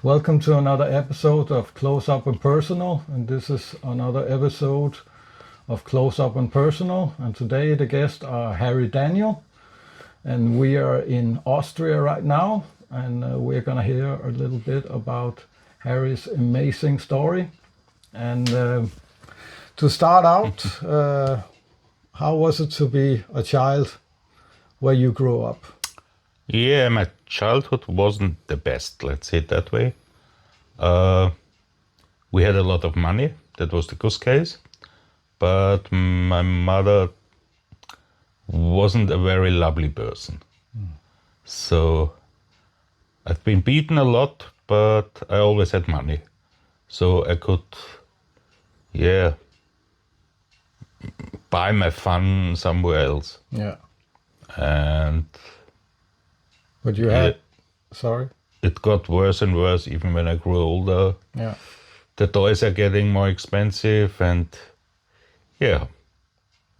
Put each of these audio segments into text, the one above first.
Welcome to another episode of Close Up and Personal, and this is another episode of Close Up and Personal. And today the guests are Harry Daniel, and we are in Austria right now, and we're gonna hear a little bit about Harry's amazing story. And to start out, how was it to be a child where you grew up? Yeah, my childhood wasn't the best, let's say it that way. We had a lot of money, that was the good case, but my mother wasn't a very lovely person. So I've been beaten a lot, but I always had money. So I could, yeah, buy my fun somewhere else. Yeah, And but you had, sorry. it got worse and worse even when I grew older. Yeah. The toys are getting more expensive, and yeah,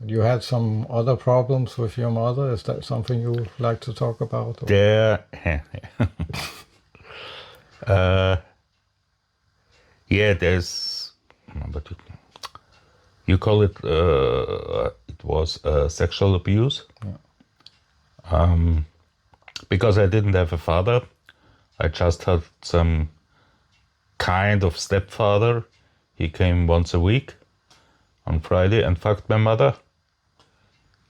You had some other problems with your mother. Is that something you would like to talk about? Or? there, yeah, there's, but you call it, it was sexual abuse. Because I didn't have a father, I just had some kind of stepfather. He came once a week on Friday and fucked my mother.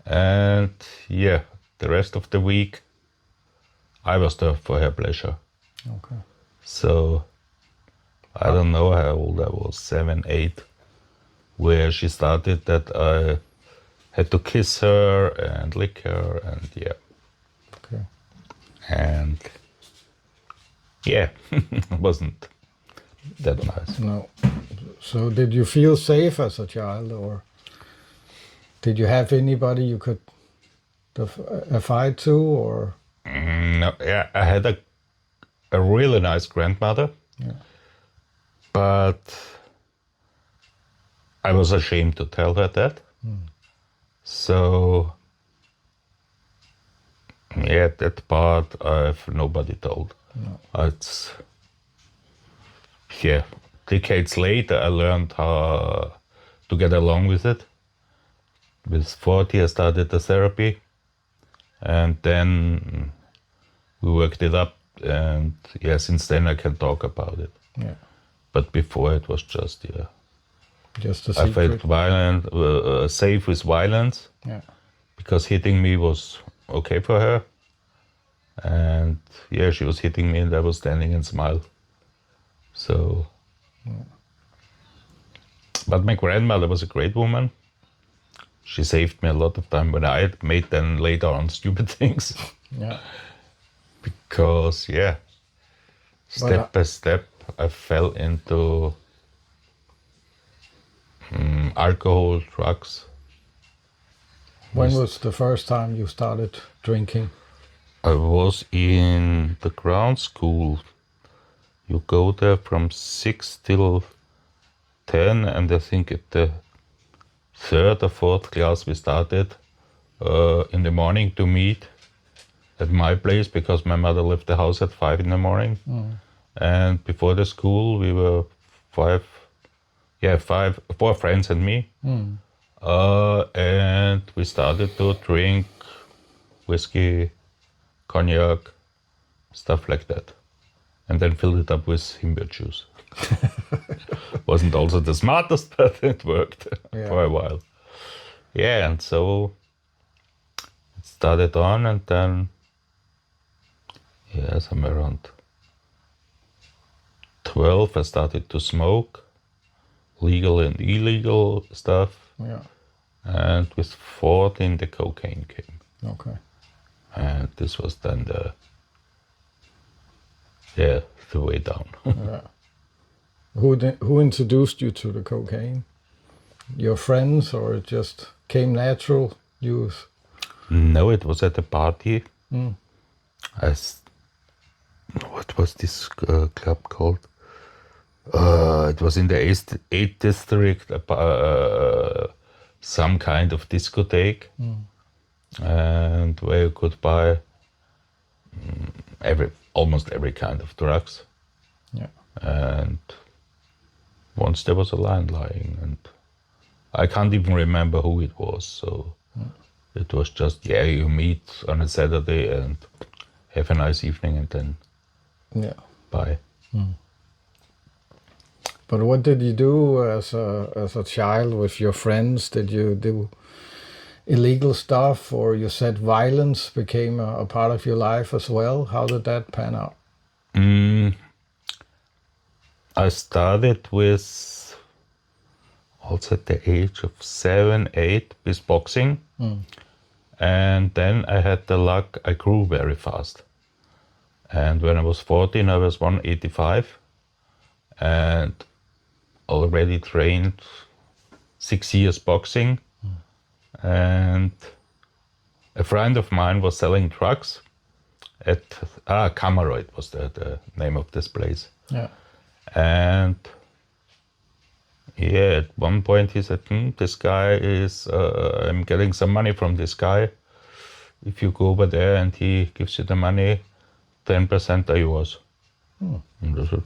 And yeah, the rest of the week I was there for her pleasure. Okay. So I don't know how old I was, 7, 8, where she started that I had to kiss her and lick her, and yeah. Okay. And yeah, it wasn't that nice. No. So did you feel safe as a child, or did you have anybody you could fight to, or? No, yeah, I had a really nice grandmother, Yeah. but I was ashamed to tell her that. So yeah, that part I've nobody told. No. It's, yeah, decades later I learned how to get along with it. With 40 I started the therapy, and then we worked it up, and yeah, since then I can talk about it. Yeah. But before it was just, yeah, Just a I secret. felt violent, safe with violence, Yeah. because hitting me was okay for her. And yeah, she was hitting me and I was standing and smile. So, but my grandmother was a great woman. She saved me a lot of time when I had made then later on stupid things. Yeah. Because yeah, step by step I fell into alcohol, drugs. When was the first time you started drinking? I was in the ground school. You go there from 6 till 10, and I think at the 3rd or 4th class we started in the morning to meet at my place, because my mother left the house at 5 in the morning. And before the school we were 4 friends and me. And we started to drink whiskey, cognac, stuff like that. And then filled it up with himbeer juice. Wasn't also the smartest, but it worked for a while. Yeah, and so it started on, and then, yeah, somewhere around 12 I started to smoke, legal and illegal stuff. Yeah. And with 14 the cocaine came. Okay. And this was then the way down. Yeah. Who introduced you to the cocaine? Your friends, or it just came natural? No, it was at a party. What was this club called? It was in the 8th district, some kind of discotheque, and where you could buy almost every kind of drugs. Yeah. And once there was a lion lying, and I can't even remember who it was. So it was just, yeah, you meet on a Saturday and have a nice evening and then Yeah. bye. But what did you do as a child with your friends? Did you do illegal stuff, or you said violence became a part of your life as well? How did that pan out? I started with also at the age of 7, 8 with boxing. And then I had the luck, I grew very fast. And when I was 14, I was 185 and already trained 6 years boxing. And a friend of mine was selling drugs at Kamaroid was the name of this place. Yeah. And yeah, at one point he said, this guy is, I'm getting some money from this guy. If you go over there and he gives you the money, 10% are yours. And I said,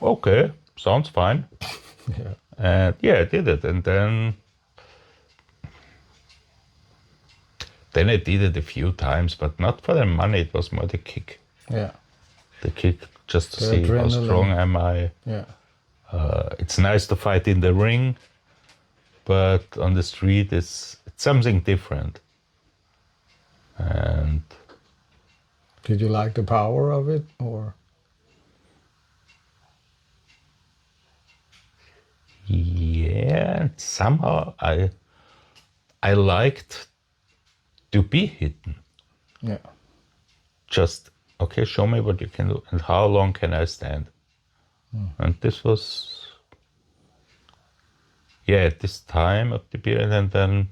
okay, sounds fine. Yeah. And yeah, I did it. And then I did it a few times, but not for the money. It was more the kick. Yeah. The kick just to The see how adrenaline. strong am I. Yeah. It's nice to fight in the ring, but on the street it's something different. And Did you like the power of it, or? yeah, somehow I liked to be hidden. Yeah. Just, okay, show me what you can do and how long can I stand. And this was, yeah, at this time of the period. And then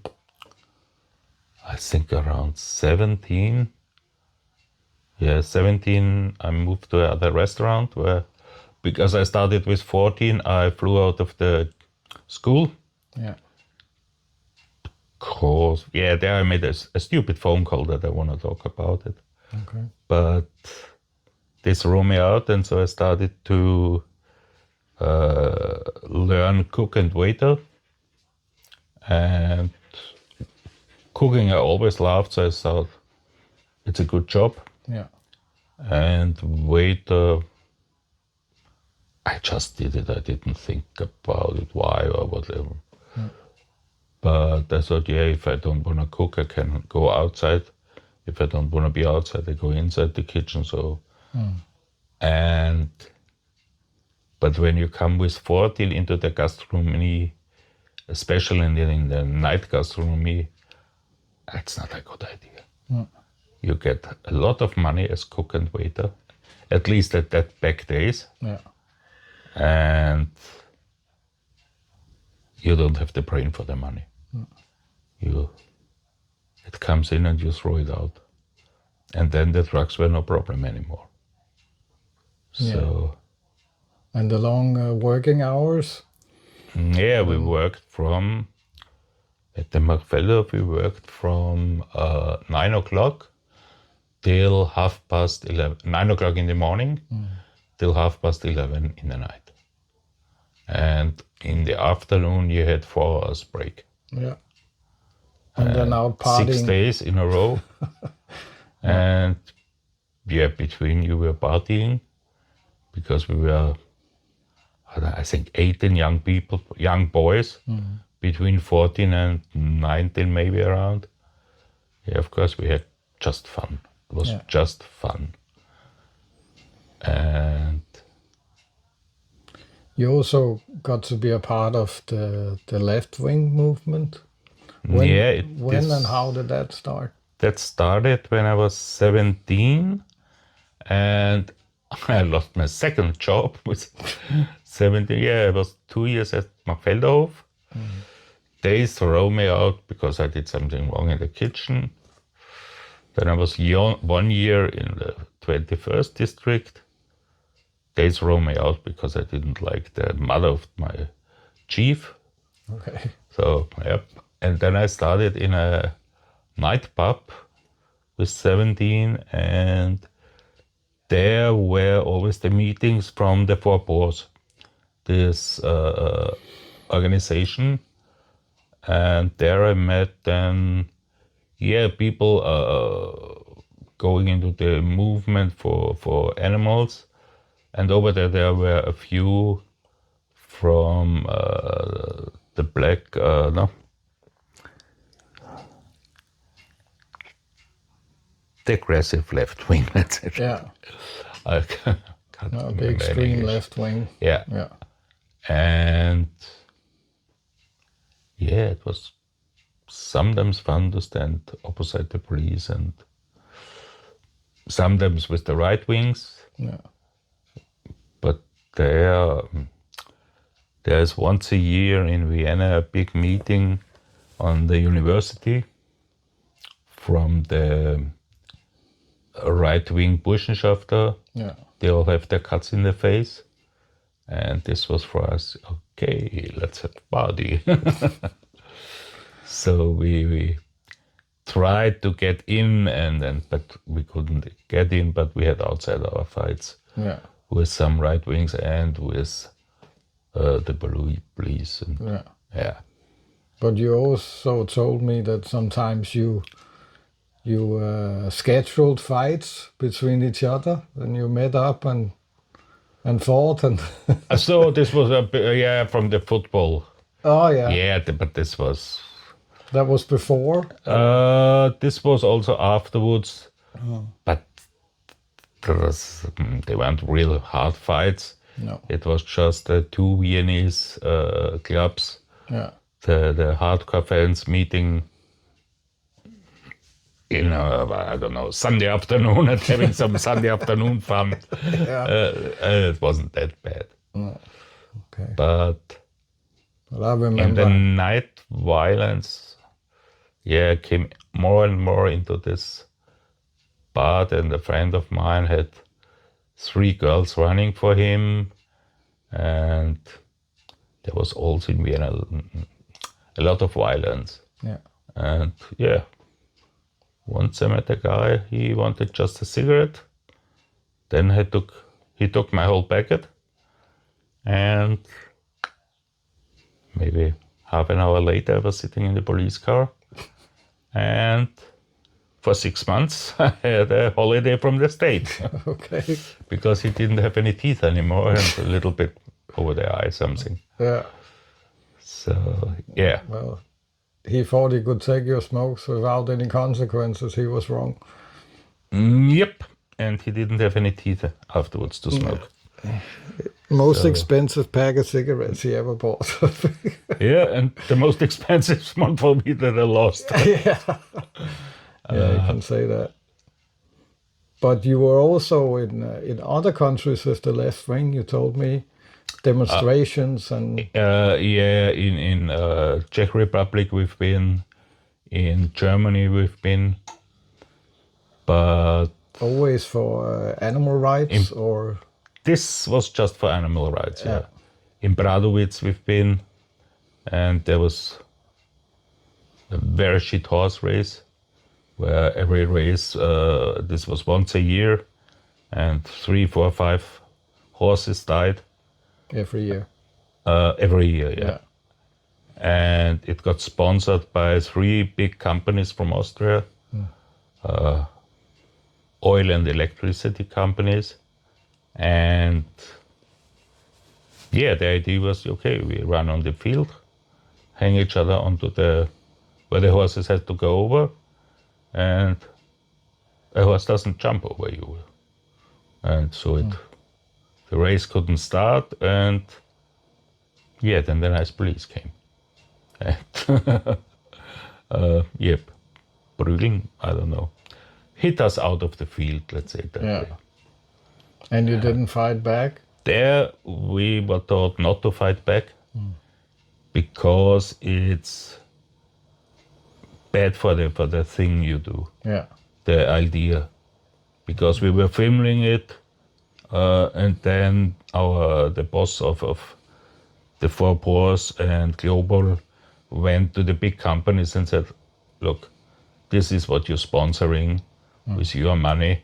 I think around 17, yeah, 17, I moved to another restaurant where, because I started with 14, I flew out of the school. Yeah. Cause, yeah, there I made a stupid phone call that I want to talk about it. Okay. But they threw me out, and so I started to learn cook and waiter. And cooking I always loved, so I thought it's a good job. Yeah. And waiter, I just did it. I didn't think about it, why or whatever. But I thought, yeah, if I don't want to cook, I can go outside. If I don't want to be outside, I go inside the kitchen. So, and but when you come with 14 into the gastronomy, especially in the night gastronomy, it's not a good idea. You get a lot of money as cook and waiter, at least at that back days, Yeah. and you don't have the brain for the money. It comes in and you throw it out, and then the drugs were no problem anymore. So And the long working hours. yeah, we worked from at the Marfello. We worked from 9 o'clock till 11:30, 9 o'clock in the morning, till 11:30 in the night. And in the afternoon, you had 4 hours break. Yeah. And then out partying. 6 days in a row. And yeah, between you were partying because we were, I think, 18 young people, young boys, between 14 and 19 maybe around. Yeah, of course, we had just fun. It was just fun. And You also got to be a part of the left-wing movement. When, yeah, and how did that start? That started when I was 17, and I lost my second job with 17. Yeah, I was 2 years at Marfelderhof. They throw me out because I did something wrong in the kitchen. Then I was 1 year in the 21st district. They throw me out because I didn't like the mother of my chief. Okay. So, yep. And then I started in a night pub with 17, and there were always the meetings from the Four Paws, this organization, and there I met then, people going into the movement for animals, and over there were a few from the black, the aggressive left wing, let's say. Yeah. I can't No, remember the in extreme English. left wing. Yeah. Yeah. And it was sometimes fun to stand opposite the police, and sometimes with the right wings. Yeah. But there's once a year in Vienna a big meeting on the university from the right-wing Burschenschafter. Yeah. They all have their cuts in their face. And this was for us, okay, let's have a party. So we tried to get in, but we couldn't get in, but we had outside our fights Yeah. with some right wings and with the police. And, Yeah. yeah. But you also told me that sometimes you scheduled fights between each other, and you met up and fought and. So this was from the football. Oh yeah. Yeah, but this was. That was before. This was also afterwards, but they weren't real hard fights. No. It was just two Viennese clubs, Yeah. the hardcore fans meeting in I don't know, Sunday afternoon and having some Sunday afternoon fun. Yeah. It wasn't that bad, Okay. but Well, I in remember. the night violence, came more and more into this part, and a friend of mine had 3 girls running for him, and there was also in Vienna a lot of violence. Yeah. And once I met a guy, he wanted just a cigarette. Then he took my whole packet, and maybe half an hour later I was sitting in the police car, and for 6 months I had a holiday from the state. Okay. Because he didn't have any teeth anymore and a little bit over the eye something. Yeah. So, yeah. Well, he thought he could take your smokes without any consequences. He was wrong. Yep. And he didn't have any teeth afterwards to smoke. Most expensive pack of cigarettes he ever bought. Yeah, and the most expensive one for me that I lost. Yeah. Yeah, you can say that. But you were also in other countries with the left wing. You told me demonstrations and In Czech Republic we've been, in Germany we've been, but always for animal rights or. this was just for animal rights. Yeah. In Bradowitz we've been, and there was a very shit horse race, where every race, this was once a year, and 3, 4, 5 horses died. Every year. Every year, yeah. And it got sponsored by 3 big companies from Austria, oil and electricity companies. And the idea was, okay, we run on the field, hang each other onto where the horses had to go over, and a horse doesn't jump over you. And so the race couldn't start, and then the nice police came. And, prügeln, I don't know, hit us out of the field, let's say that way. And you didn't fight back? There we were taught not to fight back, because it's bad for the thing you do. Yeah. The idea, because we were filming it, and then the boss of the Four Paws and Global went to the big companies and said, look, this is what you're sponsoring with your money,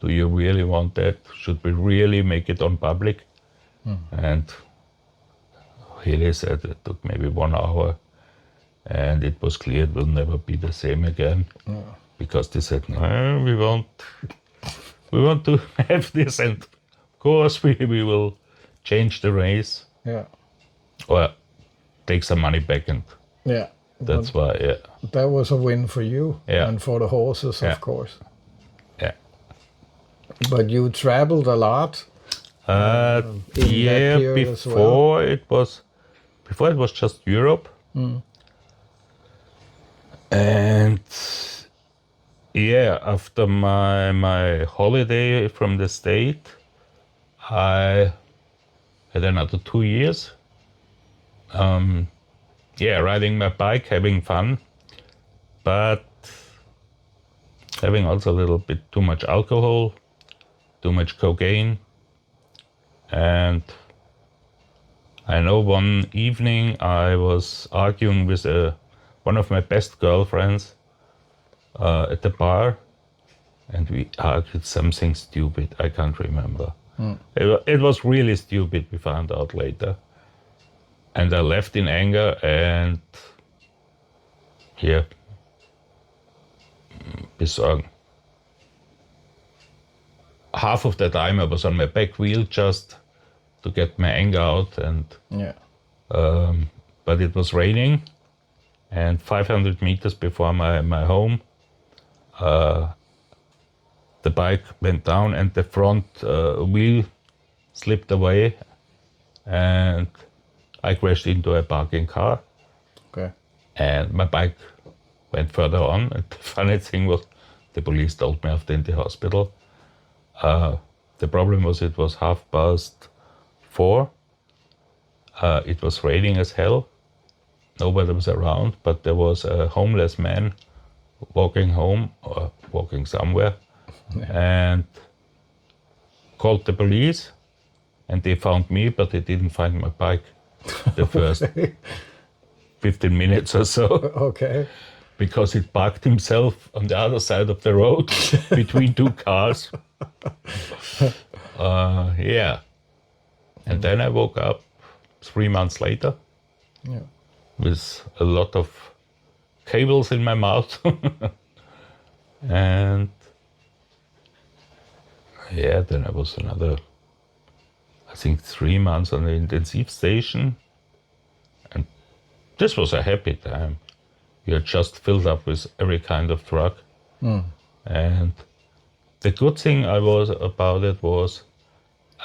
do you really want that? Should we really make it on public? And he said it took maybe 1 hour, and it was clear it will never be the same again, because they said, no, we want to have this, and of course we will change the race Yeah. or take some money back, and Yeah. that's why, yeah. That was a win for you Yeah. and for the horses, Yeah. of course. Yeah. But you traveled a lot. In that Yeah, period as well. before it was just Europe. And yeah, after my holiday from the state, I had another 2 years. Riding my bike, having fun, but having also a little bit too much alcohol, too much cocaine. And I know one evening I was arguing with one of my best girlfriends at the bar, and we argued something stupid. I can't remember. It was really stupid, we found out later. And I left in anger, and besorgen. Half of the time I was on my back wheel just to get my anger out, and but it was raining, and 500 meters before my home, the bike went down and the front wheel slipped away, and I crashed into a parking car. Okay. And my bike went further on. And the funny thing was, the police told me after in the hospital. The problem was it was 4:30. It was raining as hell. Nobody was around, but there was a homeless man walking home or walking somewhere, and called the police, and they found me, but they didn't find my bike the first 15 minutes or so. Okay. Because it parked himself on the other side of the road between two cars. And then I woke up 3 months later with a lot of cables in my mouth. And then I was another, I think, 3 months on the intensive station. And this was a happy time. You're just filled up with every kind of drug. And the good thing about it was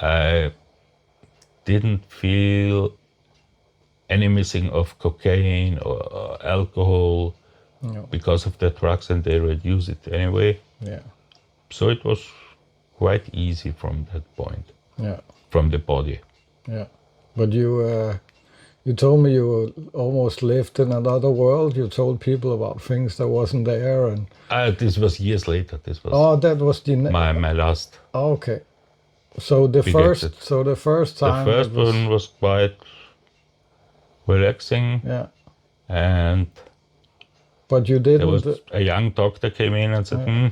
I didn't feel any missing of cocaine or alcohol because of the drugs, and they reduce it anyway. Yeah. So it was quite easy from that point. Yeah. From the body. Yeah. But you told me you almost lived in another world. You told people about things that wasn't there, and This was years later. This was that was the my last. Okay. So the Big first exit. time. The first one was quite relaxing. Yeah. And but you there didn't. was a young doctor came in and said,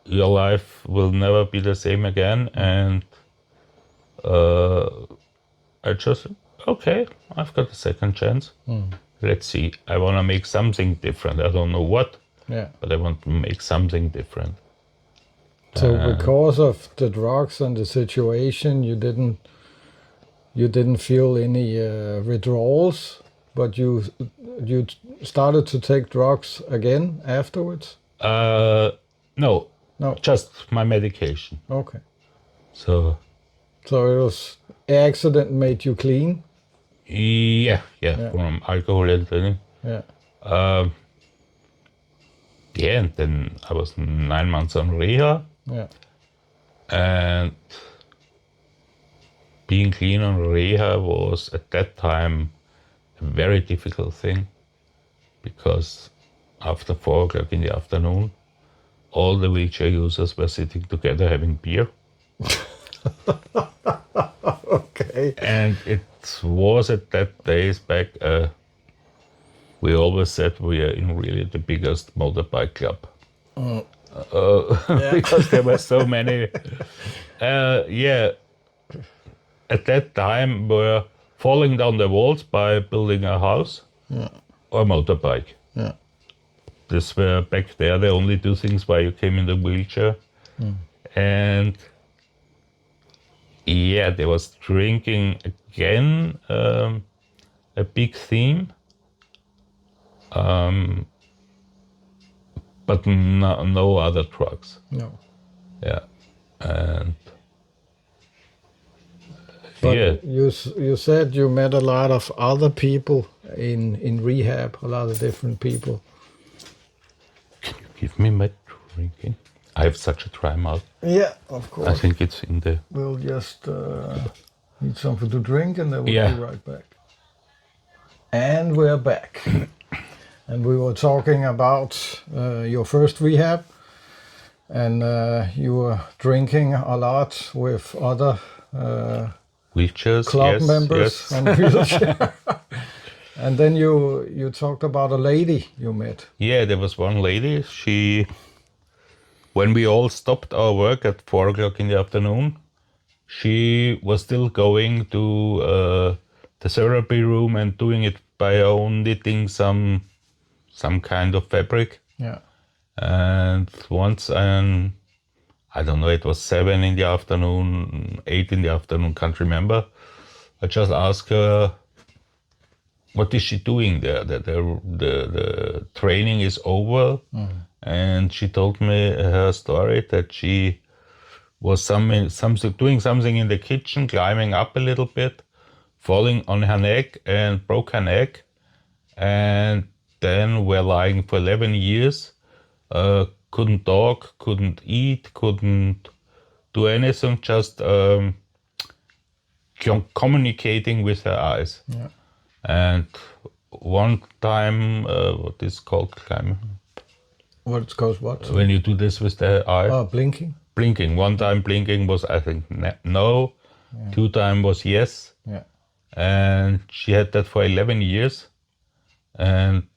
your life will never be the same again. And I just, okay, I've got a second chance. Let's see. I want to make something different. I don't know what, but I want to make something different. So because of the drugs and the situation, you didn't feel any withdrawals, but you started to take drugs again afterwards? No, No. just my medication. Okay. So it was accident made you clean? yeah, from alcohol and everything. Yeah. And then I was 9 months on rehab. Yeah. And being clean on rehab was at that time a very difficult thing, because after 4:00 in the afternoon, all the wheelchair users were sitting together having beer. Okay. And it was at that days back, we always said we are in really the biggest motorbike club. because there were so many. Yeah, at that time were falling down the walls by building a house or motorbike. Yeah. This were back there the only two things why you came in the wheelchair. And yeah, there was drinking again, a big theme. But no other drugs. No. Yeah. And But yeah, you said you met a lot of other people in rehab, a lot of different people. can you give me my drinking? I have such a dry mouth. Yeah, of I course. think it's in the. We'll just need something to drink and then we'll Yeah. be right back. And we're back. And we were talking about your first rehab, and you were drinking a lot with other Wheelchairs, club yes, members yes. on wheelchair. And then you talked about a lady you met. Yeah, there was one lady. She, when we all stopped our work at 4 o'clock in the afternoon, she was still going to the therapy room and doing it by her own, knitting some kind of fabric. Yeah. And once, I don't know, it was 7 in the afternoon, 8 in the afternoon, can't remember. I just asked her, what is she doing there? The training is over. And she told me her story that she was doing something in the kitchen, climbing up a little bit, falling on her neck and broke her neck. And then were lying for 11 years, couldn't talk, couldn't eat, couldn't do anything, just communicating with her eyes. Yeah. And one time, what is called climbing? What goes what? When you do this with the eye? Oh, blinking. Blinking. One time blinking was, I think, no. 2 times was yes. Yeah. And she had that for 11 years. And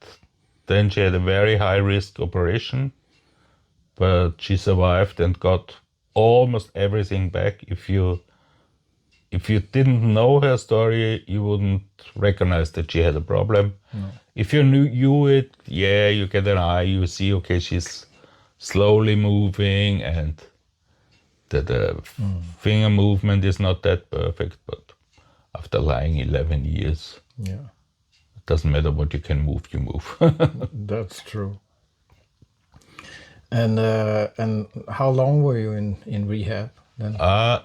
then she had a very high risk operation, but she survived and got almost everything back. If you didn't know her story, you wouldn't recognize that she had a problem. No. If you knew it, yeah, you get an eye, you see, okay, she's slowly moving and the finger movement is not that perfect, but after lying 11 years, Yeah. it doesn't matter what you can move, you move. That's true. And how long were you in rehab then?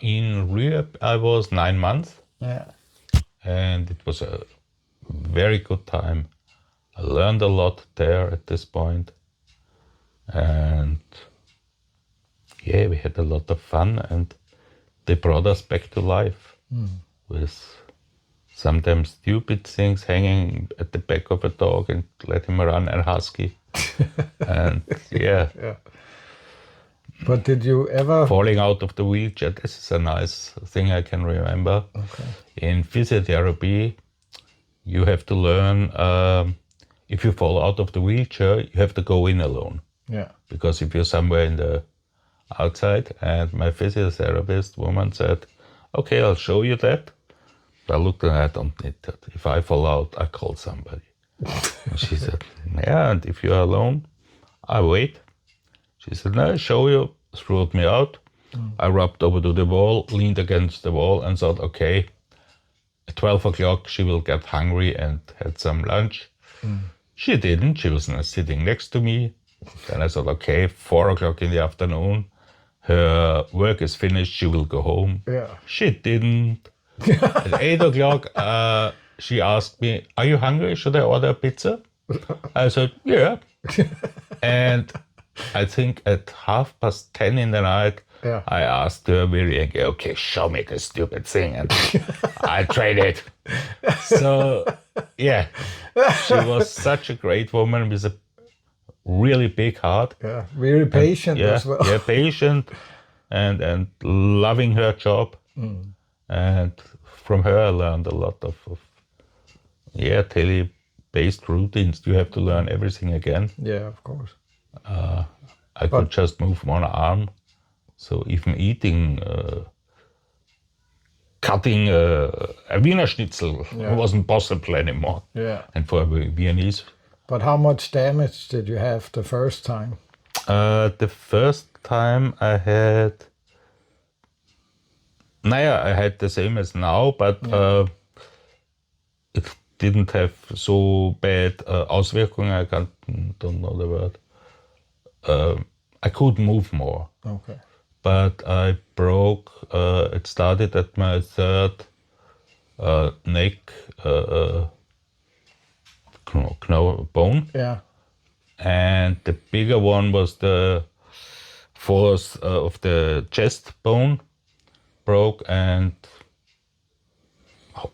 In rehab, I was 9 months. Yeah. And it was a very good time. I learned a lot there at this point. And yeah, we had a lot of fun and they brought us back to life with sometimes stupid things, hanging at the back of a dog and let him run, a husky. And yeah. Yeah. But did you ever... Falling out of the wheelchair, this is a nice thing I can remember. Okay. In physiotherapy, you have to learn, if you fall out of the wheelchair, you have to go in alone. Yeah. Because if you're somewhere in the outside, and my physiotherapist woman said, okay, I'll show you that. I looked and I don't need that. If I fall out, I call somebody. And she said, yeah, and if you're alone, I wait. She said, no, I'll show you, threw me out. I rubbed over to the wall, leaned against the wall and thought, okay, at 12 o'clock she will get hungry and had some lunch. She didn't, she was sitting next to me. Then I thought, okay, 4 o'clock in the afternoon, her work is finished, she will go home. Yeah. She didn't. At 8 o'clock, she asked me, are you hungry? Should I order a pizza? I said, yeah. And I think at 10:30 in the night, Yeah. I asked her very angry, okay, show me the stupid thing. And I tried it. So, yeah, she was such a great woman with a really big heart. Yeah. Very patient Yeah, as well. yeah, patient and loving her job. And from her, I learned a lot of daily-based routines. You have to learn everything again. Yeah, of course. I could just move one arm. So even eating, cutting a Wiener Schnitzel wasn't possible anymore. Yeah. And for Viennese. But how much damage did you have the first time? The first time I had, I had the same as now, but it didn't have so bad Auswirkungen. I don't know the word. I could move more. Okay. But I broke, it started at my third neck bone. Yeah. And the bigger one was the fourth of the chest bone broke, and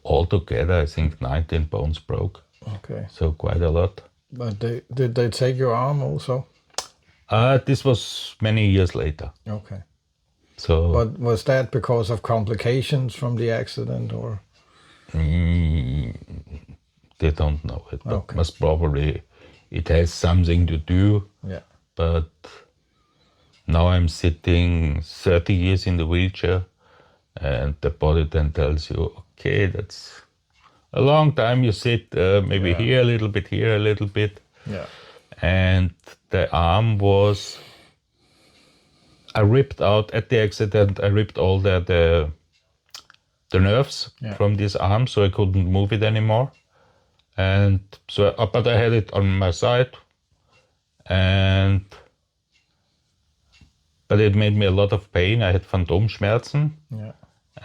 altogether I think 19 bones broke. Okay. So quite a lot. But did they take your arm also? This was many years later. Okay. So. But was that because of complications from the accident, or? They don't know it, but Okay. most probably it has something to do. Yeah. But now I'm sitting 30 years in the wheelchair, and the body then tells you, okay, that's a long time you sit, maybe here a little bit, here a little bit. Yeah. And the arm was, I ripped out at the accident, I ripped all the nerves from this arm, so I couldn't move it anymore. And so, but I had it on my side, but it made me a lot of pain. I had Phantomschmerzen. Yeah.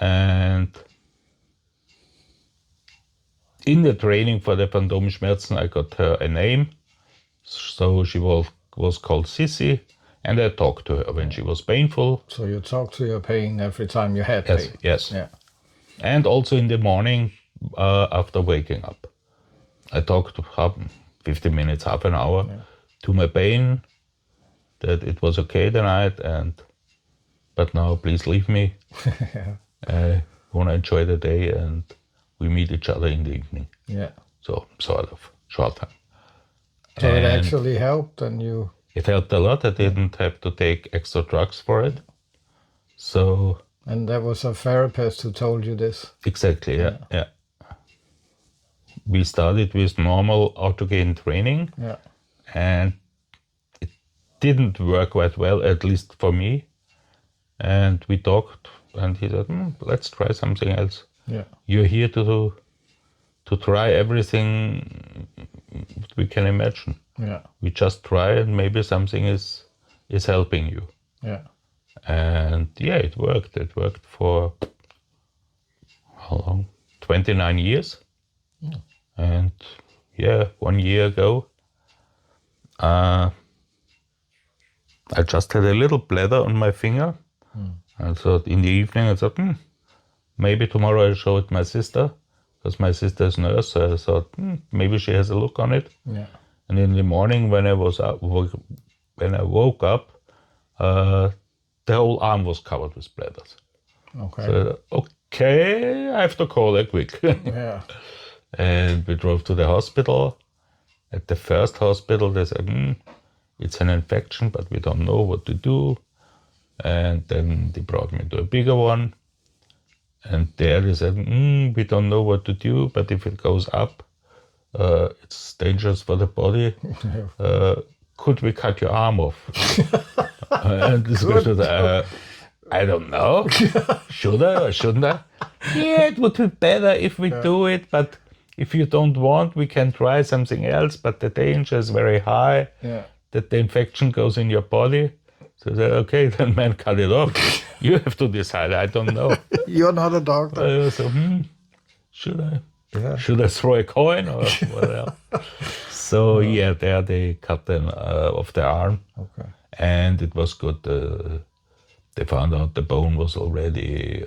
And in the training for the Phantomschmerzen, I got her a name. So she was called Sissy, and I talked to her when she was painful. So you talked to your pain every time you had pain? Yes. Yeah. And also in the morning after waking up. I talked 15 minutes, half an hour to my pain, that it was okay tonight, but now please leave me. I want to enjoy the day, and we meet each other in the evening. Yeah. So sort of short time. So it actually helped, and you. It helped a lot. I didn't have to take extra drugs for it. So. And there was a therapist who told you this. Exactly. Yeah. We started with normal autogain training. Yeah. And it didn't work quite well, at least for me. And we talked, and he said, let's try something else. Yeah. You're here to try everything we can imagine. Yeah. We just try, and maybe something is helping you. Yeah. And it worked. It worked for how long? 29 years. Yeah. And 1 year ago, I just had a little bladder on my finger. And so in the evening I thought, maybe tomorrow I'll show it my sister, because my sister is a nurse. So I thought, maybe she has a look on it. Yeah. And in the morning when I woke up, the whole arm was covered with bladders. Okay. So, okay, I have to call her quick. Yeah. And we drove to the hospital. At the first hospital, they said, it's an infection, but we don't know what to do. And then they brought me to a bigger one. And there they said, we don't know what to do, but if it goes up, it's dangerous for the body. Could we cut your arm off? And this person said, I don't know. Should I or shouldn't I? Yeah, it would be better if we do it, but if you don't want, we can try something else, but the danger is very high that the infection goes in your body. So I said, okay, then man, cut it off. You have to decide, I don't know. You're not a doctor. So, should I? Yeah. Should I throw a coin or what else? So there they cut them off the arm. Okay. And it was good. They found out the bone was already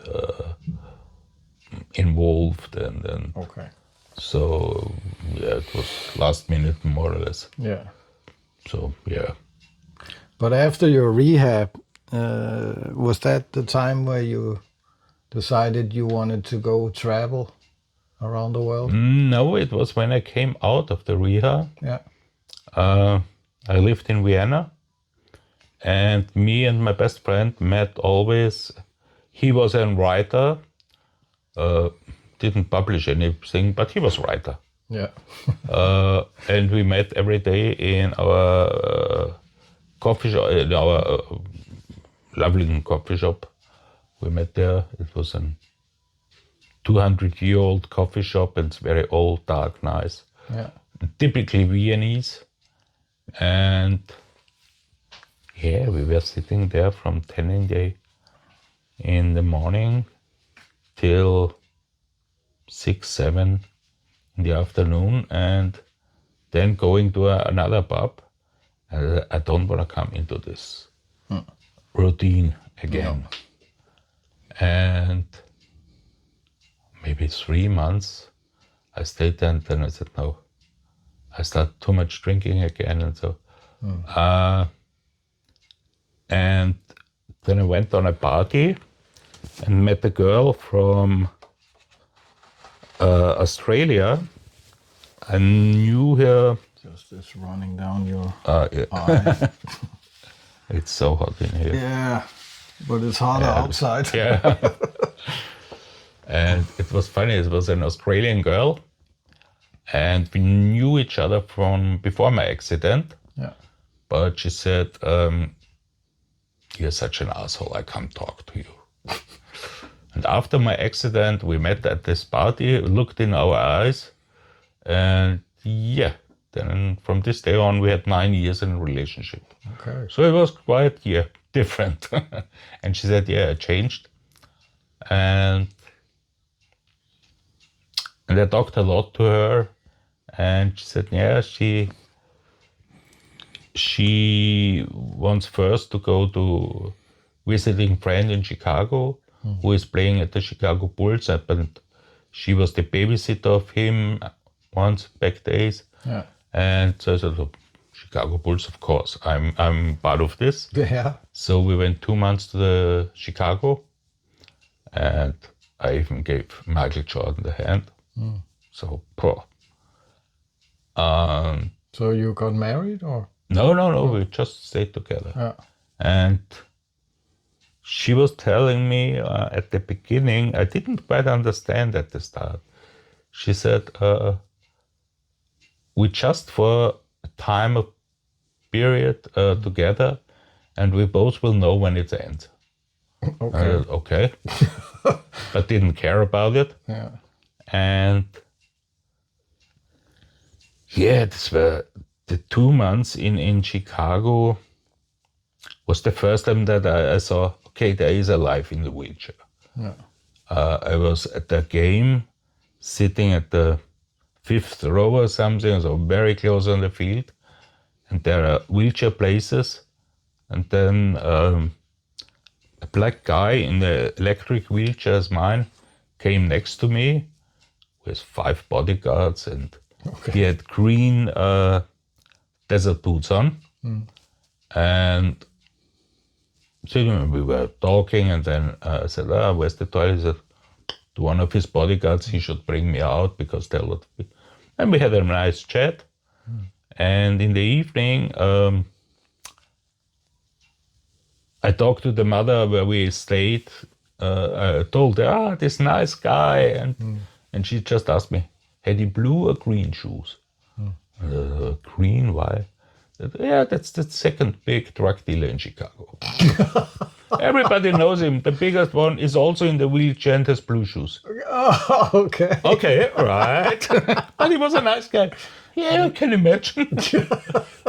involved, and Okay. so it was last minute more or less. Yeah. So But after your rehab, was that the time where you decided you wanted to go travel around the world? No, it was when I came out of the rehab. Yeah. I lived in Vienna, And me and my best friend met always. He was a writer, didn't publish anything, but he was a writer. Yeah. And we met every day in our coffee shop, in our lovely coffee shop. We met there. It was a 200-year-old coffee shop, and it's very old, dark, nice. Yeah. Typically Viennese. And yeah, we were sitting there from 10 in the morning till 6, 7 in the afternoon, and then going to another pub. I don't want to come into this routine again. No. And maybe 3 months I stayed there, and then I said, no, I started too much drinking again, and so. And then I went on a party and met a girl from Australia. I knew her. Just this running down your Yeah. eye. It's so hot in here. Yeah, but it's harder outside. Yeah. And it was funny, it was an Australian girl, and we knew each other from before my accident. Yeah. But she said, you're such an asshole, I can't talk to you. And after my accident, we met at this party, looked in our eyes, and yeah, then from this day on, we had 9 years in a relationship. Okay. So it was quite, different. And she said, I changed. And I talked a lot to her, and she said, she wants first to go to visiting friend in Chicago, who is playing at the Chicago Bulls, and she was the babysitter of him once back days. Yeah. And so I said, Chicago Bulls, of course, I'm part of this. Yeah. So we went 2 months to the Chicago, and I even gave Michael Jordan the hand. So poor. So you got married, or? No, we just stayed together. Yeah. And she was telling me at the beginning, I didn't quite understand at the start. She said, we just for a time of period together, and we both will know when it ends. Okay. Okay. But didn't care about it. Yeah. And this were the 2 months in Chicago was the first time that I saw, okay, there is a life in the wheelchair. Yeah. I was at the game, sitting at the 5th row or something, so very close on the field. And there are wheelchair places. And then a black guy in the electric wheelchair as mine came next to me with 5 bodyguards, and he had green desert boots on. And so we were talking, and then I said, where's the toilet? He said, to one of his bodyguards, he should bring me out because there are a lot of people. And we had a nice chat. And in the evening, I talked to the mother where we stayed. I told her, this nice guy. And she just asked me, had he blue or green shoes? Green, why? Yeah, that's the second big drug dealer in Chicago. Everybody knows him. The biggest one is also in the wheelchair and has blue shoes. Oh, okay. Okay, right. But he was a nice guy. Yeah, I can imagine.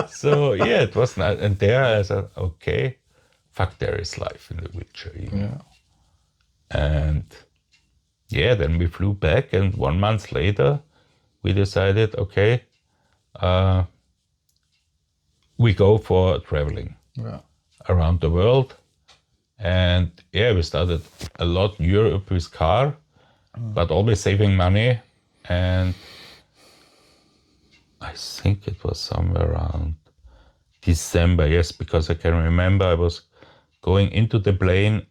So, it was nice. And there I said, okay, fuck, there is life in the wheelchair. Yeah. And then we flew back, and 1 month later, we decided, okay, we go for traveling around the world. And we started a lot in Europe with car, but always saving money. And I think it was somewhere around December, because I can remember I was going into the plane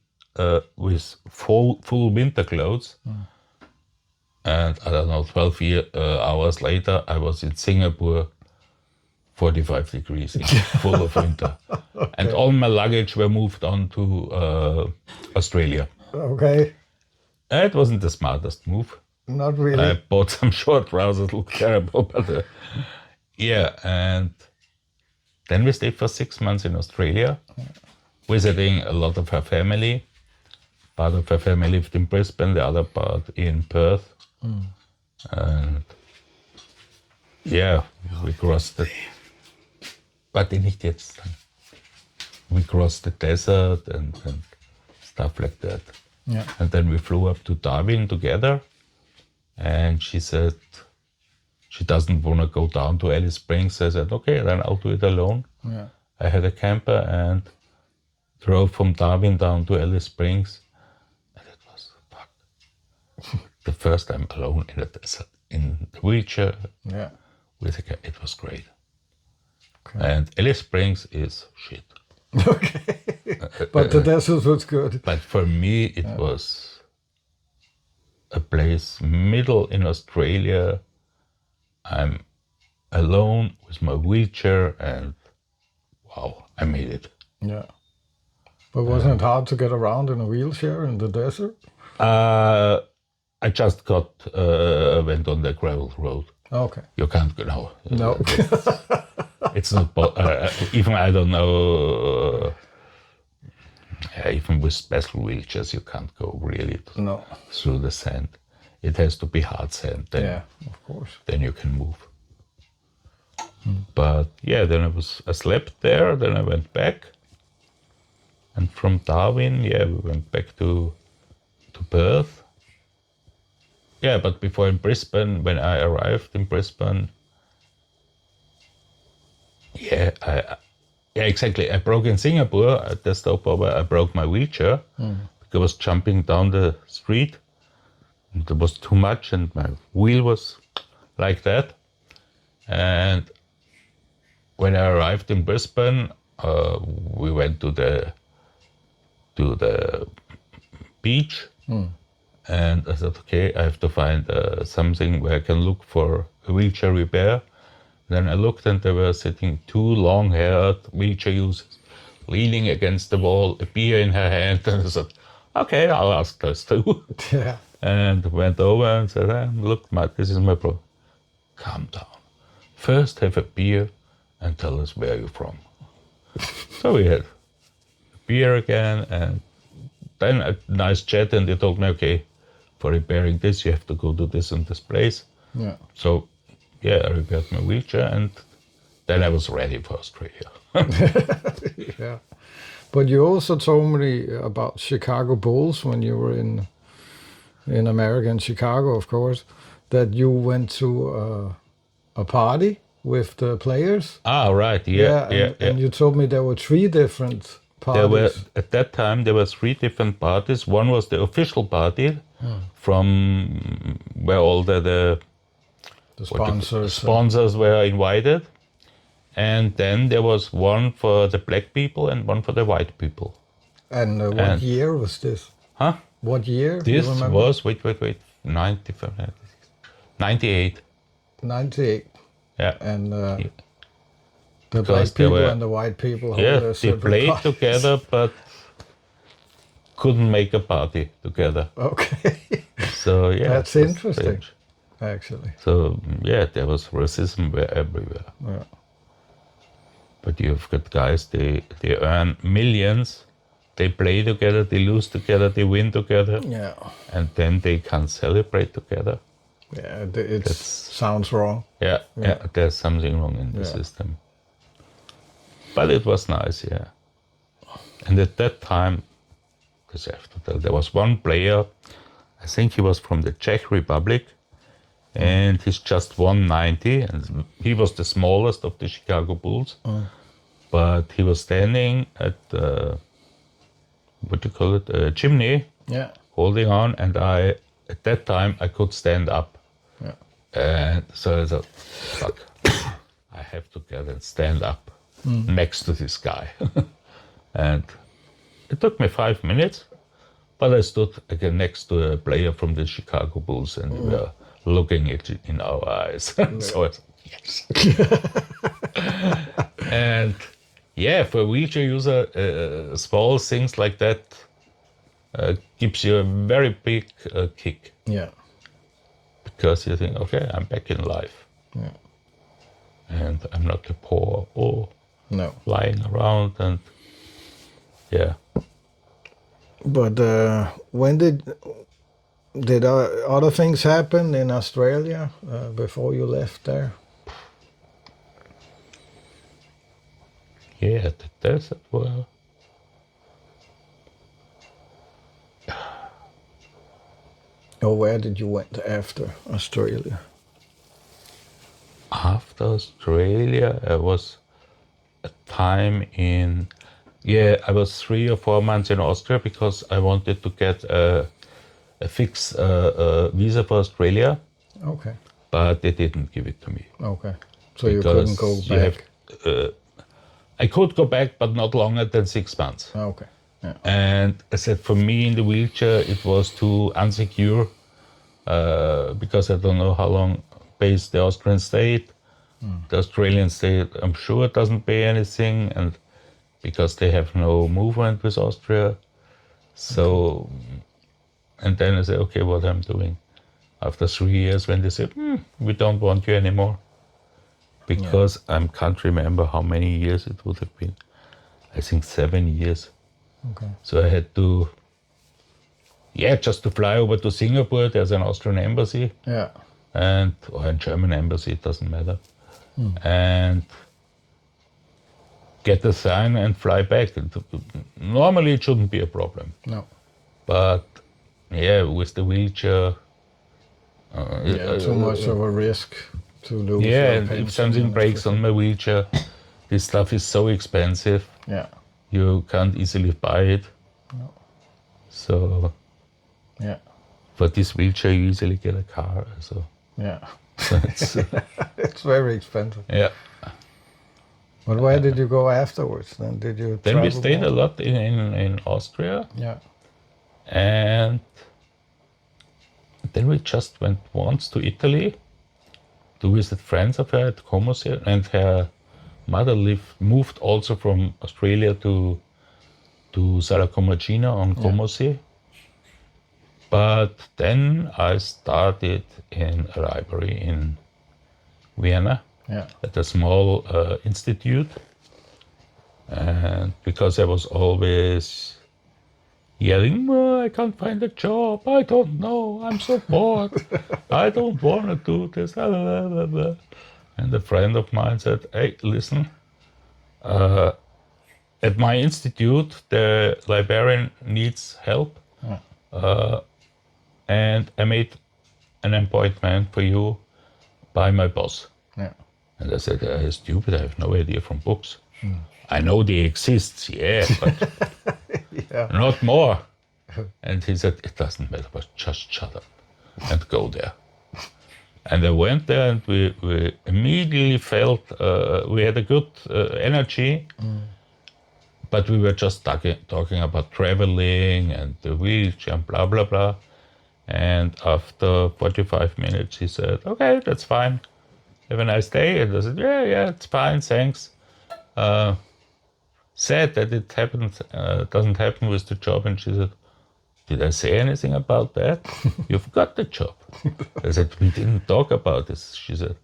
with full winter clothes. And I don't know, 12 hours later, I was in Singapore 45 degrees, in full of winter. And all my luggage were moved on to Australia. Okay. It wasn't the smartest move. Not really. I bought some short trousers, looked terrible, but yeah. And then we stayed for 6 months in Australia, visiting a lot of her family. Part of her family lived in Brisbane, the other part in Perth. And yeah, we crossed the... Warte, nicht jetzt. We crossed the desert and stuff like that. Yeah. And then we flew up to Darwin together. And she said she doesn't want to go down to Alice Springs. I said, okay, then I'll do it alone. Yeah. I had a camper and drove from Darwin down to Alice Springs. And it was the first time alone in the desert, in the wheelchair. Yeah. With a it was great. Okay. And Alice Springs is shit. Okay. But the desert was good. But for me, it was a place middle in Australia. I'm alone with my wheelchair and wow, I made it. Yeah. But wasn't it hard to get around in a wheelchair in the desert? I just went on the gravel road. Okay. You can't go now. No. It's not, even I don't know, even with special wheelchairs, you can't go really No. through the sand. It has to be hard sand, then, Yeah, of course. then you can move. But yeah, then I slept there, then I went back. And from Darwin, yeah, we went back to Perth. Yeah, but before in Brisbane, when I arrived in Brisbane, yeah, exactly. I broke in Singapore at the stopover. I broke my wheelchair because I was jumping down the street. And there was too much, and my wheel was like that. And when I arrived in Brisbane, we went to the beach, and I said, okay, I have to find something where I can look for a wheelchair repair. Then I looked, and there were sitting two long-haired wheelchair users, leaning against the wall, a beer in her hand, and I said, okay, I'll ask those two. Yeah. And went over and said, look, Matt, this is my problem. Calm down. First have a beer and tell us where you're from. So we had a beer again, and then a nice chat, and they told me, okay, for repairing this, you have to go to this and this place. Yeah. So, yeah, I repaired my wheelchair, and then I was ready for Australia. Yeah. But you also told me about Chicago Bulls when you were in America, in Chicago, of course, that you went to a party with the players. Ah, right, yeah. And you told me there were 3 different parties. At that time, there were 3 different parties. One was the official party from where all the sponsors were invited. And then there was one for the black people and one for the white people. And what year was this? Huh? What year? This was, wait, 98. 98. Yeah. And the Because black people and the white people Yeah, their they separate played parties. together, but couldn't make a party together. Okay. So yeah, That's it was interesting, strange. actually. So yeah, there was racism everywhere. Yeah. But you've got guys, they earn millions, they play together, they lose together, they win together, Yeah. and then they can't celebrate together. Yeah, it sounds wrong. Yeah, there's something wrong in the system. But it was nice, yeah. And at that time, because I have to tell, there was one player, I think he was from the Czech Republic, and he's just 190, and he was the smallest of the Chicago Bulls. But he was standing at what do you call it, a chimney, holding on, and at that time I could stand up. Yeah. And so I thought, fuck, I have to get and stand up next to this guy. And it took me 5 minutes, but I stood again next to a player from the Chicago Bulls, and we were looking at it in our eyes. So I thought, yes. And yeah, for a wheelchair user, small things like that gives you a very big kick, Yeah. because you think, okay, I'm back in life. Yeah. And I'm not a poor or No. lying around. And yeah. But when did other things happen in Australia before you left there? Yeah, the desert. Well, Or where did you went after Australia? after Australia, I was a time in, yeah, I was 3 or 4 months in Austria because I wanted to get a fixed visa for Australia, Okay. but they didn't give it to me. Okay. So you couldn't go Because you have, back. I could go back, but not longer than 6 months. Okay. Yeah. And I said, for me in the wheelchair, it was too unsecure, because I don't know how long pays the Austrian state. The Australian state, I'm sure, doesn't pay anything, and because they have no movement with Austria. So, and then I said, okay, what I'm doing. After 3 years, when they said, we don't want you anymore, because I can't remember how many years it would have been. I think 7 years. Okay. So I had to, just to fly over to Singapore. There's an Austrian embassy, Yeah. or a German embassy, it doesn't matter. And get the sign and fly back. Normally it shouldn't be a problem. No. But yeah, with the wheelchair, Too much of a risk to lose. yeah, your and pension if something and breaks on everything. my wheelchair, this stuff is so expensive, Yeah. you can't easily buy it. No. So Yeah. for this wheelchair, you easily get a car. So Yeah. it's, It's very expensive. yeah. But where did you go afterwards? Then did you Then we travel stayed more? a lot in Austria, Yeah. and then we just went once to Italy to visit friends of her at Como, and her mother moved also from Australia to Saracomagina on Como Sea. But then I started in a library in Vienna Yeah. at a small institute, and because I was always yelling, "Oh, I can't find a job, I don't know, I'm so bored, I don't want to do this, blah, blah, blah, blah." And a friend of mine said, "Hey, listen, at my institute, the librarian needs help, and I made an appointment for you by my boss." Yeah. And I said, "Stupid, I have no idea from books. I know they exist, yeah, but Yeah. not more." And he said, "It doesn't matter, but just shut up and go there." And I went there, and we immediately felt we had a good energy, but we were just talking about traveling and the wheelchair and blah, blah, blah. And after 45 minutes, he said, "Okay, that's fine. Have a nice day." And I said, yeah, it's fine, thanks. Sad that it doesn't happen with the job. And she said, "Did I say anything about that? You've got the job." I said, "We didn't talk about this." She said,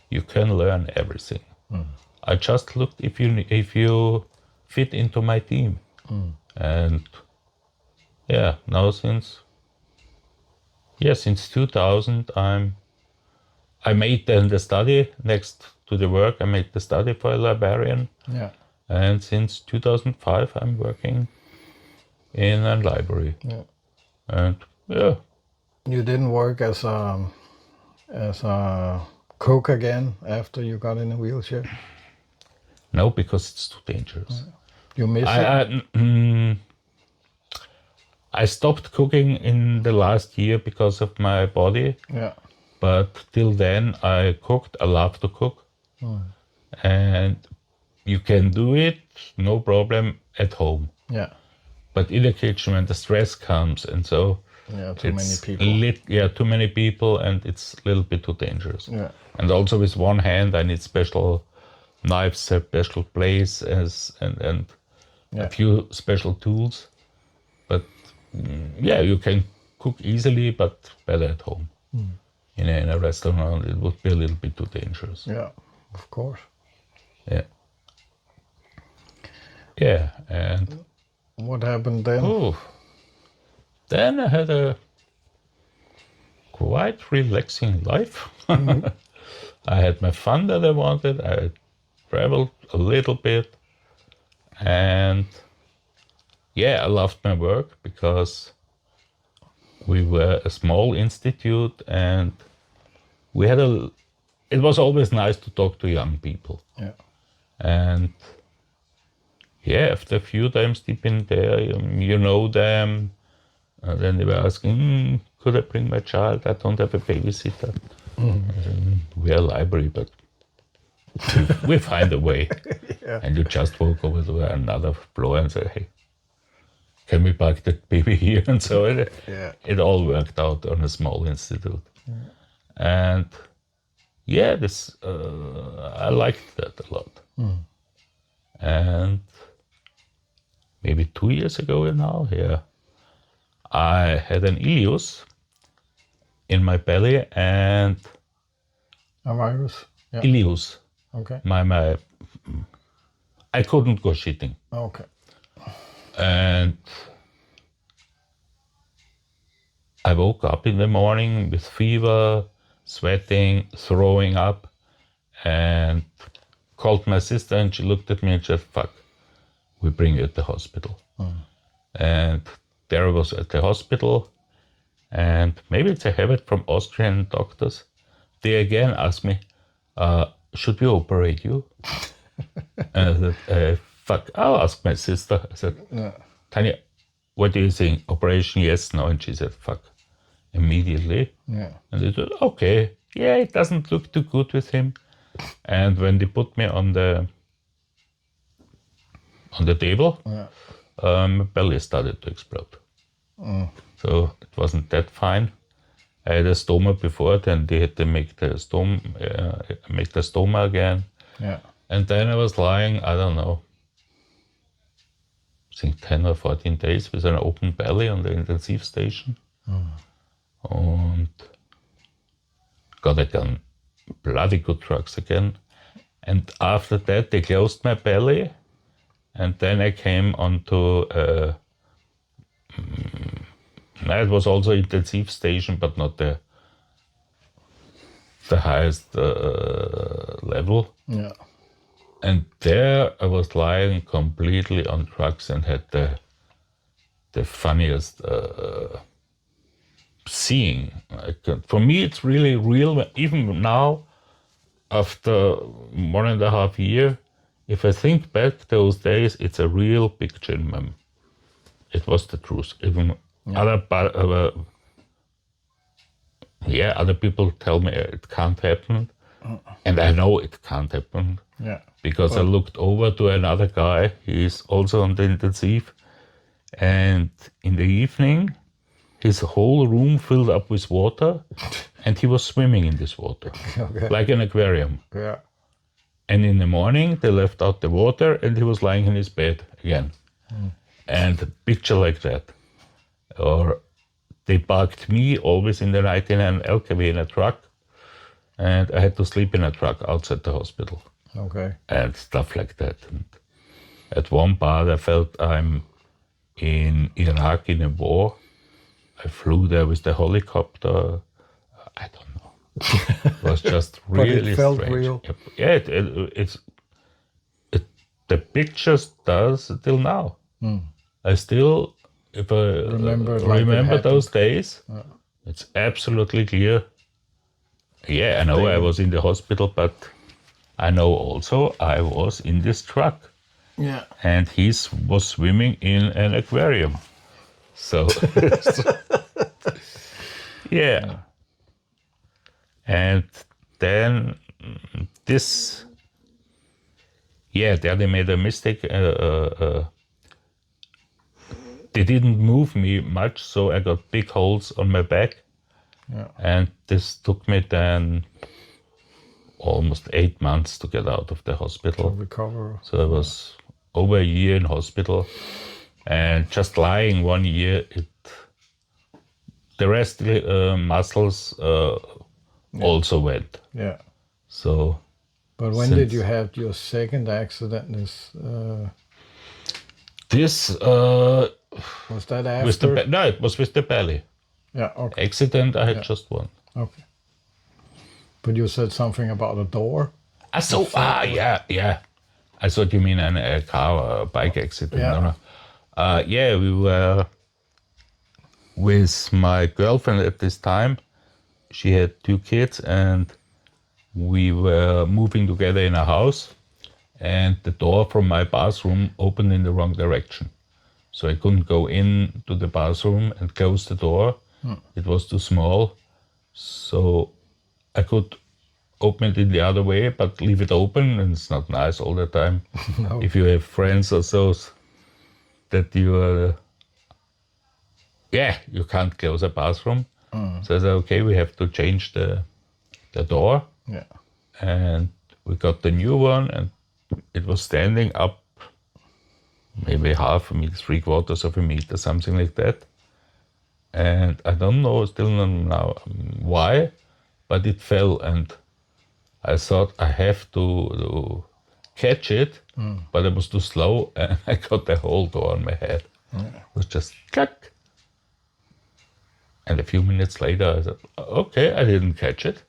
"You can learn everything. I just looked if you fit into my team." And yeah, now since 2000, I made then the study next to the work. I made the study for a librarian. Yeah. And since 2005, I'm working in a library. Yeah. And yeah, You didn't work as a cook again after you got in a wheelchair? no, because it's too dangerous. You miss it? I stopped cooking in the last year because of my body, Yeah. but till then I cooked. I love to cook, and you can do it, no problem, at home. Yeah. But in the kitchen, when the stress comes, and so Yeah. Too many it's people. too many people, and it's a little bit too dangerous. Yeah. And also with one hand, I need special knives have special place and Yeah. a few special tools. But yeah, you can cook easily, but better at home. In a restaurant, it would be a little bit too dangerous. Yeah, of course. Yeah. Yeah, and What happened then? then I had a quite relaxing life. I had my fun that I wanted. I traveled a little bit, and yeah, I loved my work because we were a small institute, and we had it was always nice to talk to young people. Yeah. And yeah, after a few times deep in there, you know them. And then they were asking, could I bring my child? I don't have a babysitter. We're a library, but we find a way. Yeah. And you just walk over to another floor and say, hey, can we park that baby here? And so it all worked out on a small institute. And yeah, I liked that a lot. And maybe 2 years ago now, I had an ileus in my belly, and A virus? Yeah. ileus, Okay. I couldn't go shitting. Okay. And I woke up in the morning with fever, sweating, throwing up, and called my sister, and she looked at me and said, fuck, we bring you at the hospital. And there I was at the hospital, and maybe it's a habit from Austrian doctors. They again asked me, should we operate you? And I said, fuck, I'll ask my sister. I said, Tanya, what do you think? Operation, yes, no? And she said, fuck, immediately. Yeah. And they said, okay, yeah, it doesn't look too good with him. And when they put me on the table, my belly started to explode. So it wasn't that fine. I had a stoma before, then they had to make the stoma again. Yeah. And then I was lying, I don't know, I think 10 or 14 days with an open belly on the intensive station. And got again bloody good drugs again. And after that, they closed my belly. And then I came onto, it was also intensive station, but not the highest level. Yeah. And there I was lying completely on drugs and had the funniest seeing. For me, it's really real. Even now, after 1.5 years, if I think back those days, it's a real picture in my. It was the truth. Even other people tell me it can't happen, and I know it can't happen. Yeah. Because I looked over to another guy, he's also on the intensive, and in the evening, his whole room filled up with water, and he was swimming in this water, like an aquarium. Yeah. And in the morning, they left out the water, and he was lying in his bed again. And a picture like that. Or they parked me always in the night in an LKW in a truck, and I had to sleep in a truck outside the hospital. Okay. And stuff like that. And at one part, I felt I'm in Iraq in a war. I flew there with the helicopter. I don't know. It was just really But it felt strange. real. Yeah, the pictures does till now. I still, if I remember those days, it's absolutely clear. Yeah, I know I was in the hospital, but I know also I was in this truck. Yeah. And he was swimming in an aquarium. So, yeah. And then there they made a mistake. They didn't move me much, so I got big holes on my back. Yeah. And this took me then almost 8 months to get out of the hospital. recover. So I was over a year in hospital, and just lying 1 year, the rest muscles also went. Yeah. So But when did you have your second accident? This Was that with the after? no, it was with the belly Yeah. Okay. accident. I had just one. Okay. But you said something about a door. Yeah. I thought you mean a car or a bike accident. Yeah. No. Yeah, we were with my girlfriend at this time. She had 2 kids, and we were moving together in a house, and the door from my bathroom opened in the wrong direction. So I couldn't go into the bathroom and close the door. It was too small. So I could open it in the other way, but leave it open, and it's not nice all the time. No. If you have friends or so that you you can't close a bathroom. So I said, okay, we have to change the door. Yeah. And we got the new one, and it was standing up maybe half a meter, 3/4 of a meter, something like that. And I don't know, still not now why, but it fell, and I thought I have to catch it, but I was too slow, and I got the whole door on my head. It was just clack. And a few minutes later, I said, okay, I didn't catch it.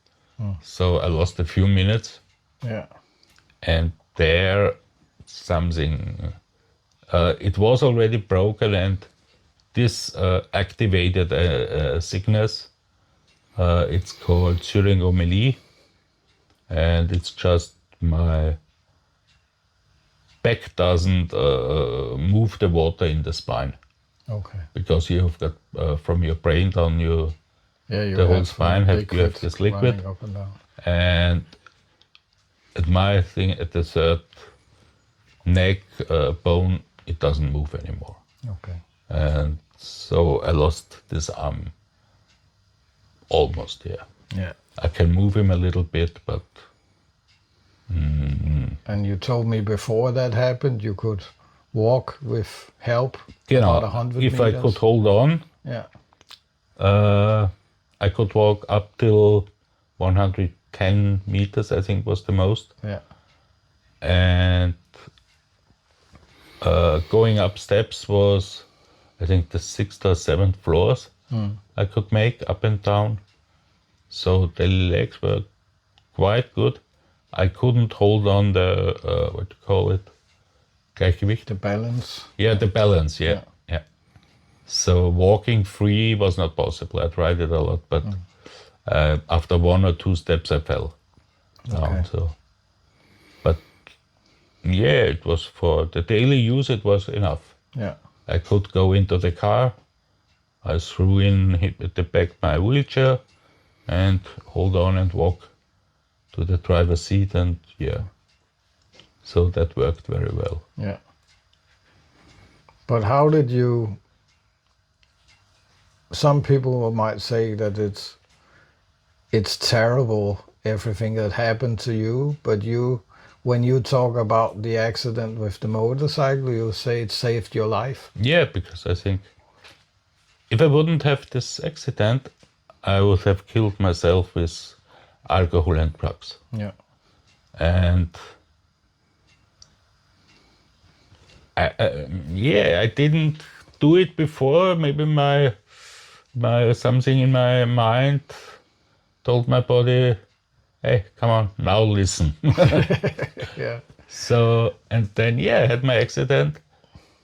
So I lost a few minutes, Yeah. and there something, it was already broken, and this activated a sickness. It's called syringomelie, and it's just my back doesn't move the water in the spine, Okay. because you have got from your brain down your Yeah. You the whole have spine you have this liquid, running up and down. and at my thing at the third neck bone, it doesn't move anymore, Okay. and so I lost this arm almost. Yeah, Yeah. I can move him a little bit, but And you told me before that happened, you could walk with help about 100 if meters. I could hold on, Yeah. I could walk up till 110 meters, I think was the most. Yeah. And going up steps was, I think, the 6th or 7th floors I could make up and down. So the legs were quite good. I couldn't hold on the, what do you call it? Gleichgewicht? The balance. Yeah, the balance, yeah. So walking free was not possible. I tried it a lot, but after 1 or 2 steps I fell down. Okay. So, but yeah, it was for the daily use, it was enough. Yeah. I could go into the car, I threw in at the back my wheelchair and hold on and walk to the driver's seat, and so that worked very well. Yeah. But how did you? Some people might say that it's terrible, everything that happened to you, but when you talk about the accident with the motorcycle, you say it saved your life. Yeah, because I think if I wouldn't have this accident, I would have killed myself with alcohol and drugs. Yeah. And I didn't do it before. Maybe my something in my mind told my body, hey, come on, now listen. Yeah. So, and then, I had my accident.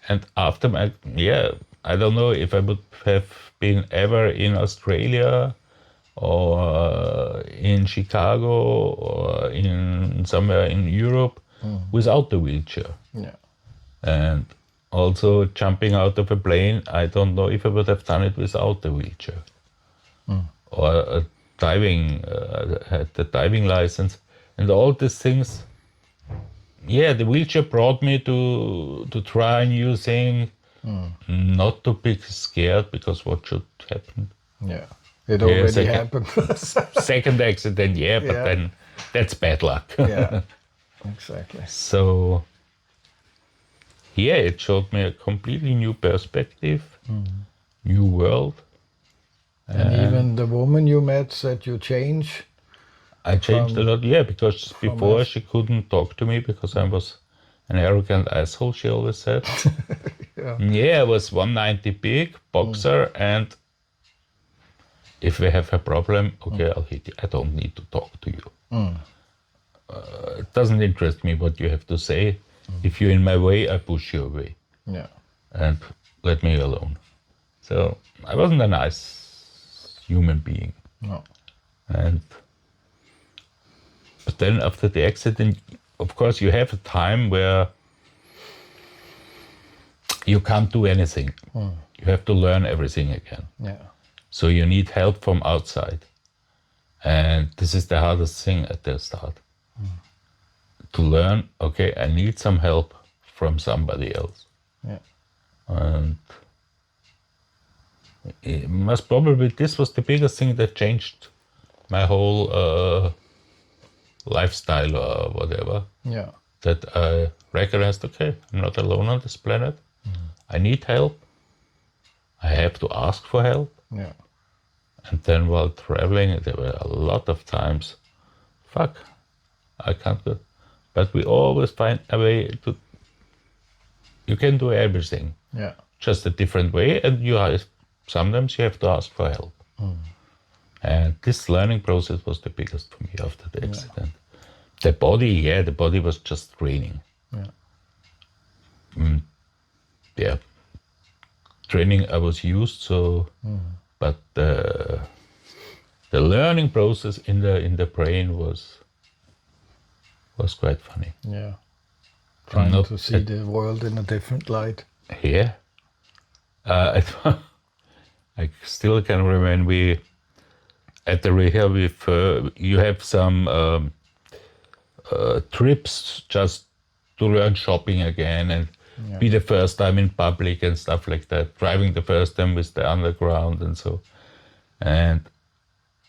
And after I don't know if I would have been ever in Australia or in Chicago or in somewhere in Europe without the wheelchair. Yeah. And also jumping out of a plane, I don't know if I would have done it without the wheelchair. Or diving, had the diving license, and all these things. Yeah, the wheelchair brought me to try new thing, not to be scared, because what should happen? Yeah. It already second- happened. Second accident, but Yeah. then That's bad luck. Yeah, exactly. So, yeah, it showed me a completely new perspective, new world. And even the woman you met said you change I changed a lot, yeah, because from before us. she couldn't talk to me because I was an arrogant asshole, she always said. Yeah. Yeah, I was 190 big, boxer, and if we have a problem, okay, I'll hit you. I don't need to talk to you. It doesn't interest me what you have to say. If you're in my way, I push you away Yeah. and let me alone. So I wasn't a nice human being. No. And but then after the accident, of course, you have a time where you can't do anything. You have to learn everything again. Yeah. So you need help from outside. And this is the hardest thing at the start. To learn, okay, I need some help from somebody else. Yeah. And it most probably this was the biggest thing that changed my whole lifestyle or whatever. Yeah. That I recognized, okay, I'm not alone on this planet. I need help. I have to ask for help. Yeah. And then while traveling, there were a lot of times, fuck, I can't go. But we always find a way to, you can do everything, Yeah. just a different way. And sometimes you have to ask for help. And this learning process was the biggest for me after the accident. The body was just training. Yeah. Yeah. Training I was used, so, but the learning process in the brain was quite funny. Yeah. Trying not to see the world in a different light. Yeah. I still can remember we at the rehab with you have some trips just to learn shopping again and be the first time in public and stuff like that. Driving the first time with the underground and so. And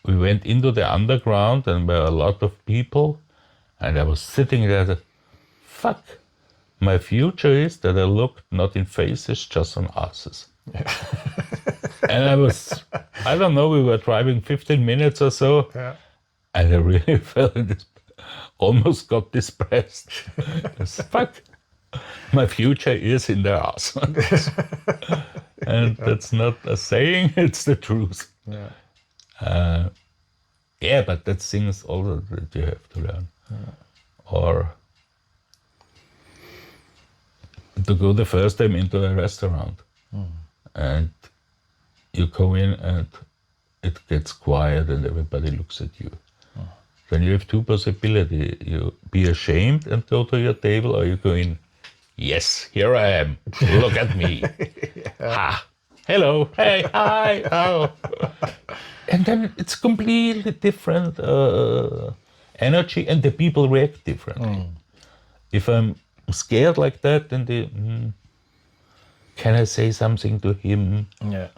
we went into the underground and there were a lot of people and I was sitting there, fuck, my future is that I look not in faces, just on asses. And I don't know, we were driving 15 minutes or so, and I really felt this, almost got depressed. Fuck, my future is in the ass. And that's not a saying, it's the truth. Yeah, but that's things also that you have to learn. Or to go the first time into a restaurant and you go in and it gets quiet and everybody looks at you. Then you have two possibilities. You be ashamed and go to your table, or you go in, yes, here I am, look at me. Ha, hello, hey, hi, oh. And then it's completely different energy and the people react differently. If I'm scared like that, then they, can I say something to him? Yeah.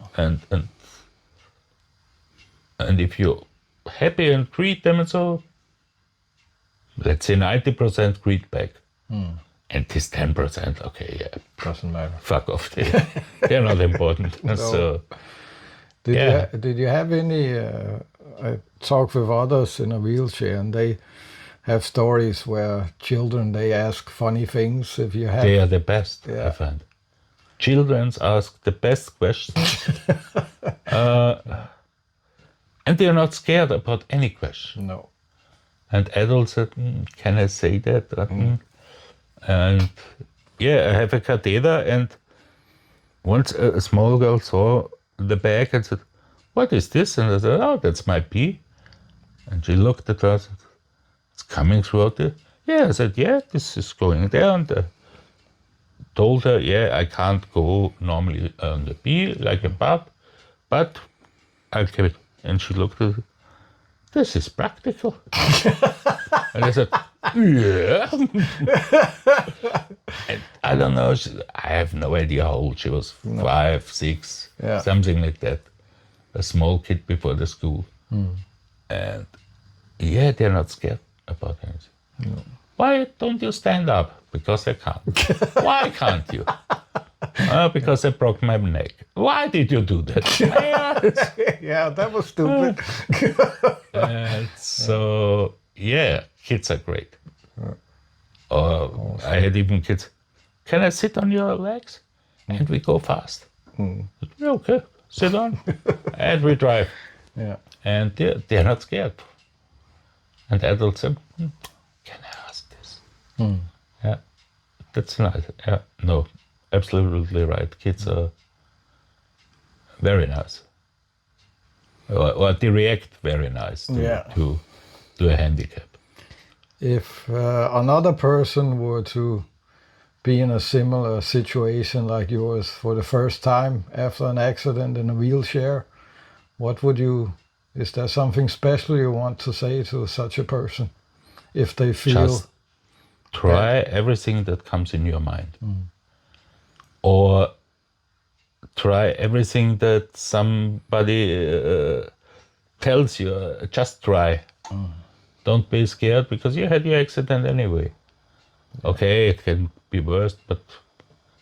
And if you're happy and greet them and so, let's say 90% greet back. And this 10%, okay, yeah. Doesn't matter. Fuck off, they're not important. No. So, Did you have any? I talk with others in a wheelchair, and they have stories where children they ask funny things. If you have, they are the best, I Yeah. find. Children ask the best questions. And they're not scared about any question. No. And adults said, can I say that? And yeah, I have a catheter, and once a small girl saw the bag and said, what is this? And I said, oh, that's my pee. And she looked at us, it's coming throughout it. Yeah, I said, yeah, this is going there. And told her, yeah, I can't go normally on the pee like a pup, but I'll give it. And she looked at it, this is practical. And I said, yeah. And I don't know, I have no idea how old she was, 5, 6, something like that. A small kid before the school. And yeah, they're not scared about anything. Why don't you stand up? Because I can't. Why can't you? Because I broke my neck. Why did you do that? Yeah, that was stupid. So, yeah, kids are great. I had even kids, can I sit on your legs? And we go fast. Yeah, okay, sit on. And we drive. Yeah. And they're not scared. And adults say, can I ask this? Yeah, that's nice. Yeah, no, absolutely right. Kids are very nice. Or they react very nice to a handicap. If another person were to be in a similar situation like yours for the first time after an accident in a wheelchair, what would you, is there something special you want to say to such a person if they feel... Just try everything that comes in your mind. Or try everything that somebody tells you. Just try. Don't be scared because you had your accident anyway. Okay, it can be worse, but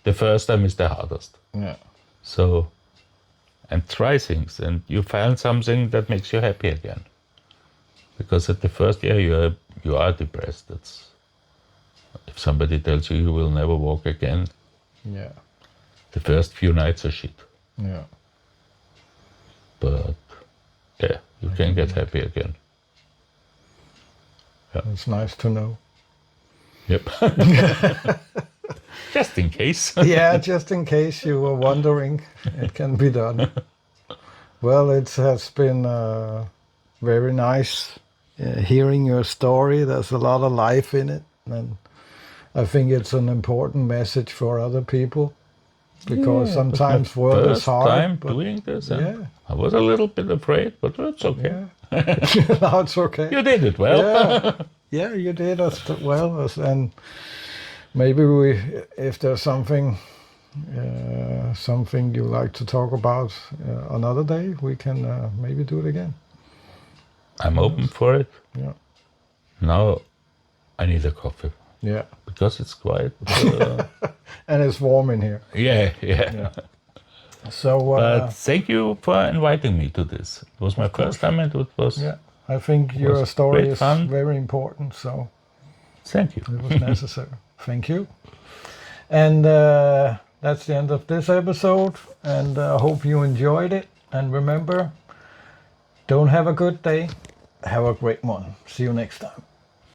the first time is the hardest. Yeah. So, and try things, and you find something that makes you happy again. Because at the first year you are depressed. That's, if somebody tells you will never walk again, Yeah. the first few nights are shit. Yeah. But yeah, you can get happy again. It's nice to know. Yep. Just in case. Yeah, just in case you were wondering, it can be done. Well, it has been very nice hearing your story. There's a lot of life in it, and I think it's an important message for other people because sometimes work is hard. First time doing this, and I was a little bit afraid, but it's okay. Yeah. No, it's okay. You did it well. Yeah, you did as well, and maybe if there's something you like to talk about another day, we can maybe do it again. I'm open for it. Yeah. Now I need a coffee. Yeah. Because it's quite... and it's warm in here. Yeah. So, but thank you for inviting me to this. It was my first time, and it was... Yeah, I think your story is very important, so... Thank you. It was necessary. Thank you. And that's the end of this episode, and I hope you enjoyed it. And remember, don't have a good day, have a great one. See you next time.